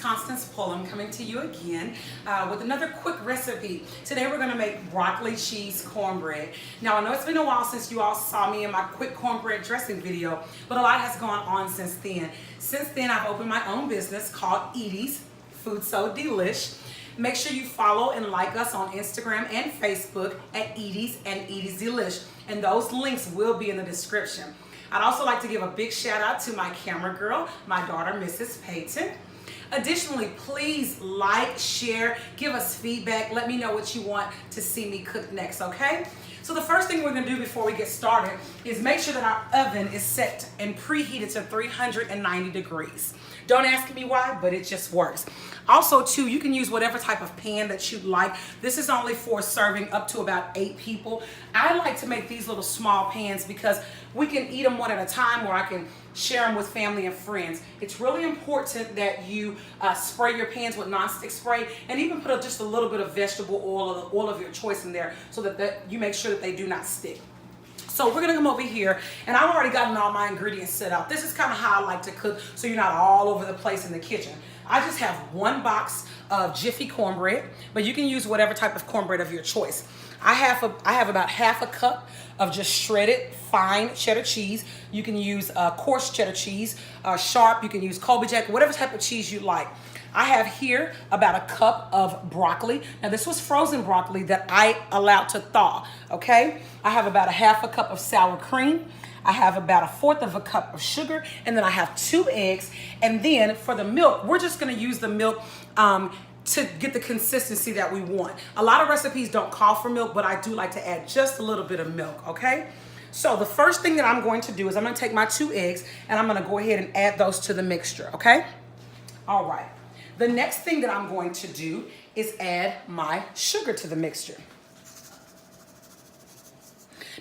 Constance Pullam coming to you again with another quick recipe. Today we're going to make broccoli cheese cornbread. Now I know it's been a while since you all saw me in my quick cornbread dressing video, but a lot has gone on since then. Since then I've opened my own business called Edie's Food So Delish. Make sure you follow and like us on Instagram and Facebook at Edie's and Edie's Delish, and those links will be in the description. I'd also like to give a big shout out to my camera girl, my daughter, Mrs. Peyton. Additionally, please like, share, give us feedback. Let me know what you want to see me cook next, okay? So the first thing we're gonna do before we get started is make sure that our oven is set and preheated to 390 degrees. Don't ask me why, but it just works. Also, too, you can use whatever type of pan that you like. This is only for serving up to about 8 people. I like to make these little small pans because we can eat them one at a time, or I can share them with family and friends. It's really important that you spray your pans with nonstick spray, and even put just a little bit of vegetable oil or the oil of your choice in there so that you make sure that they do not stick. So we're gonna come over here, and I've already gotten all my ingredients set out. This is kind of how I like to cook, so you're not all over the place in the kitchen. I just have 1 box of Jiffy cornbread, but you can use whatever type of cornbread of your choice. I have about half a cup of just shredded fine cheddar cheese. You can use coarse cheddar cheese, sharp. You can use Colby Jack, whatever type of cheese you like. I have here about a cup of broccoli. Now this was frozen broccoli that I allowed to thaw, okay? I have about a half a cup of sour cream. I have about 1/4 of a cup of sugar, and then I have 2 eggs. And then for the milk, we're just gonna use the milk to get the consistency that we want. A lot of recipes don't call for milk, but I do like to add just a little bit of milk, okay? So the first thing that I'm going to do is I'm gonna take my 2 eggs and I'm gonna go ahead and add those to the mixture, okay? All right. The next thing that I'm going to do is add my sugar to the mixture.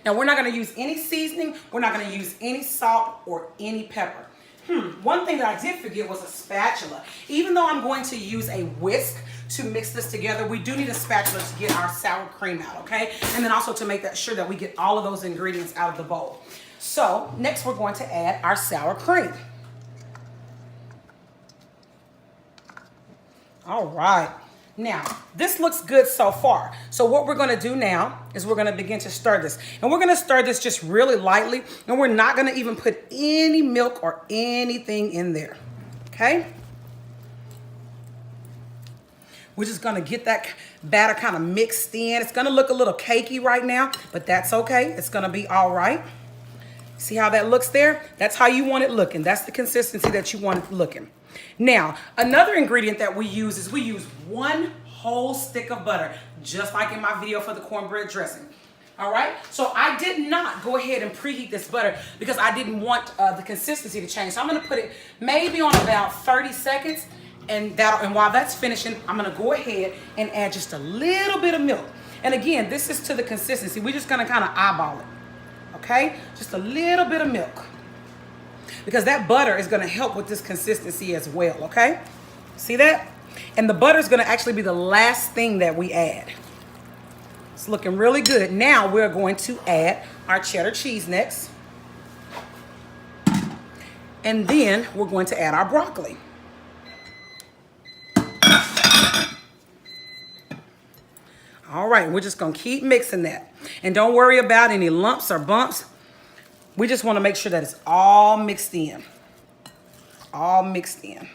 Now we're not gonna use any seasoning, we're not gonna use any salt or any pepper. One thing that I did forget was a spatula. Even though I'm going to use a whisk to mix this together, we do need a spatula to get our sour cream out, okay? And then also to make sure that we get all of those ingredients out of the bowl. So next we're going to add our sour cream. All right. Now, this looks good so far. So what we're gonna do now is we're gonna begin to stir this. And we're gonna stir this just really lightly, and we're not gonna even put any milk or anything in there, okay? We're just gonna get that batter kind of mixed in. It's gonna look a little cakey right now, but that's okay. It's gonna be all right. See how that looks there? That's how you want it looking. That's the consistency that you want it looking. Now, another ingredient that we use is 1 whole stick of butter, just like in my video for the cornbread dressing. All right, so I did not go ahead and preheat this butter because I didn't want the consistency to change. So I'm gonna put it maybe on about 30 seconds, and while that's finishing, I'm gonna go ahead and add just a little bit of milk. And again, this is to the consistency. We're just gonna kind of eyeball it, okay? Just a little bit of milk, because that butter is gonna help with this consistency as well, okay? See that? And the butter is gonna actually be the last thing that we add. It's looking really good. Now we're going to add our cheddar cheese next. And then we're going to add our broccoli. All right, we're just gonna keep mixing that. And don't worry about any lumps or bumps. We just want to make sure that it's all mixed in. All mixed in.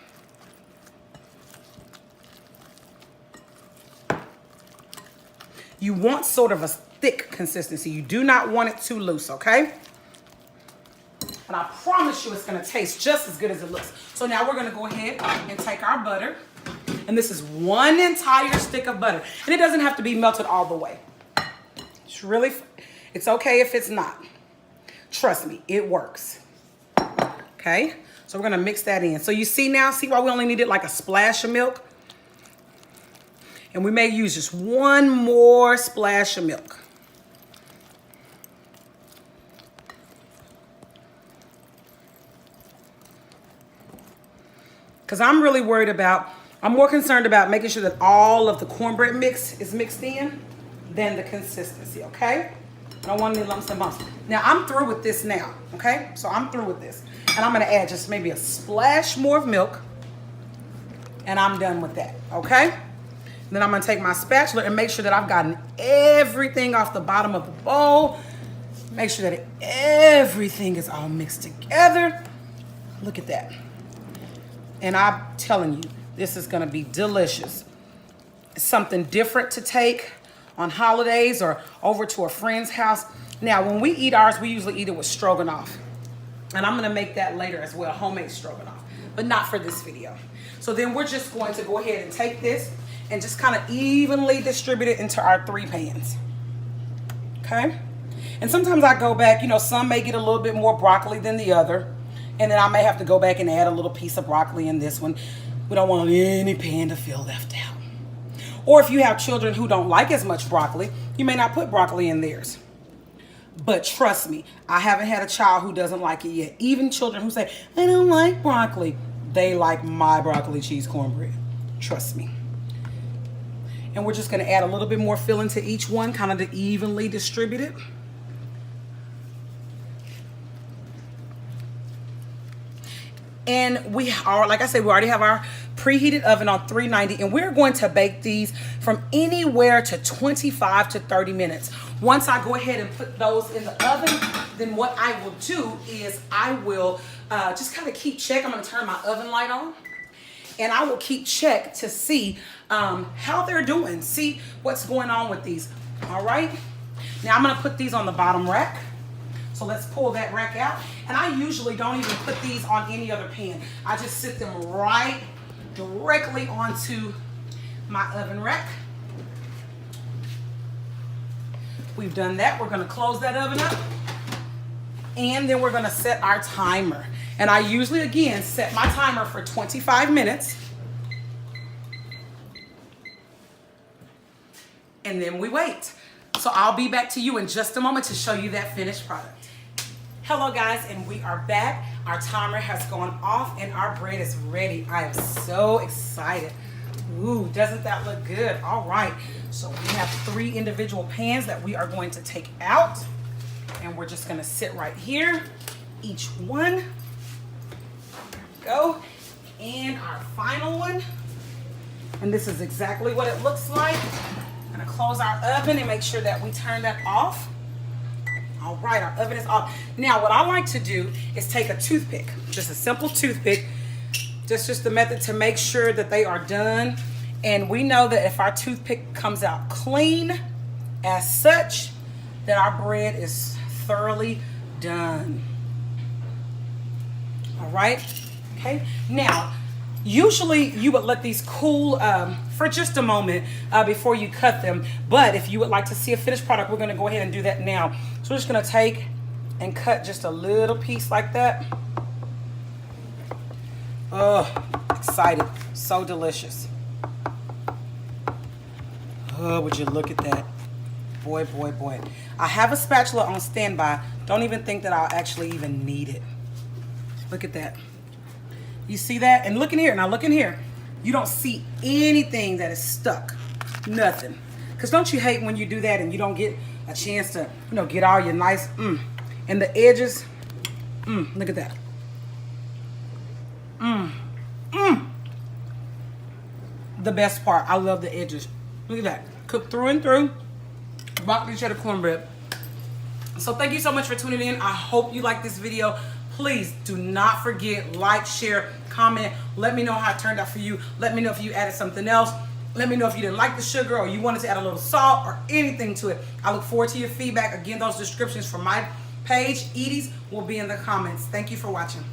You want sort of a thick consistency. You do not want it too loose, okay? And I promise you it's going to taste just as good as it looks. So now we're going to go ahead and take our butter. And this is 1 entire stick of butter. And it doesn't have to be melted all the way. It's okay if it's not. Trust me, it works. Okay, so we're gonna mix that in. So you see why we only needed like a splash of milk? And we may use just 1 more splash of milk. Because I'm more concerned about making sure that all of the cornbread mix is mixed in than the consistency, okay? I don't want any lumps and bumps. Now I'm through with this now, okay? So I'm through with this. And I'm gonna add just maybe a splash more of milk. and I'm done with that, okay? Then I'm gonna take my spatula and make sure that I've gotten everything off the bottom of the bowl. Make sure that everything is all mixed together. Look at that. And I'm telling you, this is gonna be delicious. It's something different to take on holidays or over to a friend's house. Now, when we eat ours, we usually eat it with stroganoff. And I'm gonna make that later as well, homemade stroganoff, but not for this video. So then we're just going to go ahead and take this and just kind of evenly distribute it into our 3 pans, okay? And sometimes I go back, you know, some may get a little bit more broccoli than the other, and then I may have to go back and add a little piece of broccoli in this one. We don't want any pan to feel left out. Or if you have children who don't like as much broccoli, you may not put broccoli in theirs. But trust me, I haven't had a child who doesn't like it yet. Even children who say, I don't like broccoli, they like my broccoli cheese cornbread. Trust me. And we're just gonna add a little bit more filling to each one, kind of to evenly distribute it. And we are, like I said, we already have our preheated oven on 390, and we're going to bake these from anywhere to 25 to 30 minutes. Once I go ahead and put those in the oven, then what I will do is I will just kind of keep check. I'm gonna turn my oven light on, and I will keep check to see how they're doing, see what's going on with these. All right, now I'm gonna put these on the bottom rack. So let's pull that rack out. And I usually don't even put these on any other pan. I just sit them right directly onto my oven rack. We've done that. We're gonna close that oven up. And then we're gonna set our timer. And I usually, again, set my timer for 25 minutes. And then we wait. So I'll be back to you in just a moment to show you that finished product. Hello guys, and we are back. Our timer has gone off and our bread is ready. I am so excited. Ooh, doesn't that look good? All right, so we have 3 individual pans that we are going to take out, and we're just gonna sit right here, each one. There we go. And our final one. And this is exactly what it looks like. I'm gonna close our oven and make sure that we turn that off. All right, our oven is off. Now, what I like to do is take a toothpick, just a simple toothpick. Just the method to make sure that they are done. And we know that if our toothpick comes out clean as such, that our bread is thoroughly done. All right, okay. Now, usually you would let these cool for just a moment before you cut them. But if you would like to see a finished product, we're gonna go ahead and do that now. So we're just gonna take and cut just a little piece like that. Oh, excited, so delicious. Oh, would you look at that? Boy, boy, boy. I have a spatula on standby. Don't even think that I'll actually even need it. Look at that. You see that? And look in here, now look in here. You don't see anything that is stuck, nothing. Because don't you hate when you do that and you don't get a chance to, you know, get all your nice, and the edges, look at that. The best part, I love the edges. Look at that, cooked through and through, broccoli cheddar cornbread. So thank you so much for tuning in. I hope you like this video. Please do not forget, like, share, comment. Let me know how it turned out for you. Let me know if you added something else. Let me know if you didn't like the sugar or you wanted to add a little salt or anything to it. I look forward to your feedback. Again, those descriptions for my page, Edie's, will be in the comments. Thank you for watching.